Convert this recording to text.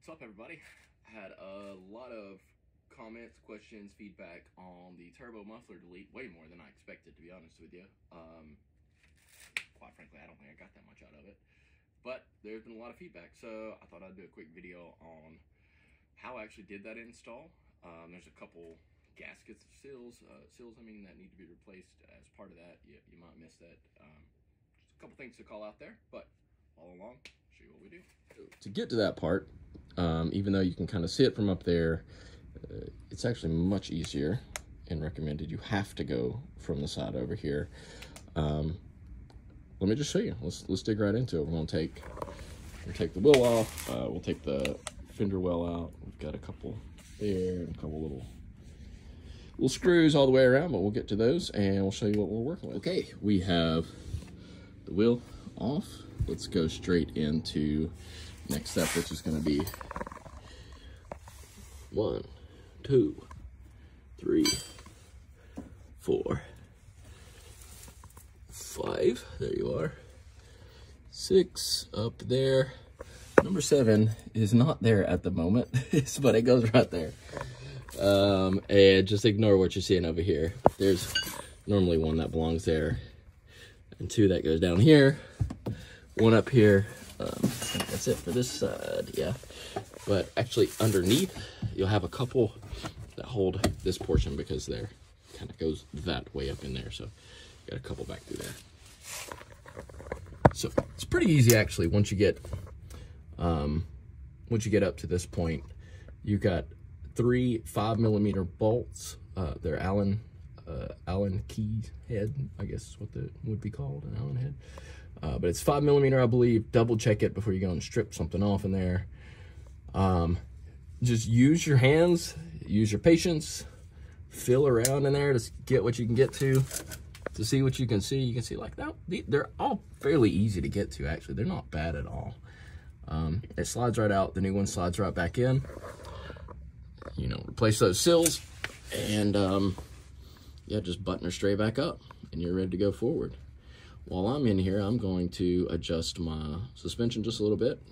What's up, everybody? I had a lot of comments, questions, feedback on the turbo muffler delete, way more than I expected, to be honest with you. Quite frankly, I don't think I got that much out of it, but there's been a lot of feedback, so I thought I'd do a quick video on how I actually did that install. There's a couple gaskets, seals that need to be replaced as part of that. You might miss that. Just a couple things to call out there, but all along, show you what we do. To get to that part, even though you can kind of see it from up there, it's actually much easier and recommended. You have to go from the side over here. Let me just show you. Let's dig right into it. We'll take the wheel off. We'll take the fender well out. We've got a couple there and a couple little screws all the way around, but we'll get to those and we'll show you what we're working with. Okay, we have the wheel off. Let's go straight into next step, which is going to be 1, 2, 3, 4, 5. There you are. 6 up there. Number 7 is not there at the moment, but it goes right there. And just ignore what you're seeing over here. There's normally 1 that belongs there, and 2 that goes down here, 1 up here. I think that's it for this side, yeah. But actually underneath, you'll have a couple that hold this portion because they're kind of goes that way up in there. So got a couple back through there. So it's pretty easy actually. Once you get up to this point, you've got 3 5mm bolts. They're Allen key head, I guess is what that would be called, an Allen head. But it's 5mm, I believe. Double check it before you go and strip something off in there. Just use your hands, use your patience, feel around in there to get what you can get to see what you can see. You can see like that. They're all fairly easy to get to, actually. They're not bad at all. It slides right out. The new one slides right back in. You know, replace those sills and yeah, just button her straight back up and you're ready to go forward. While I'm in here, I'm going to adjust my suspension just a little bit.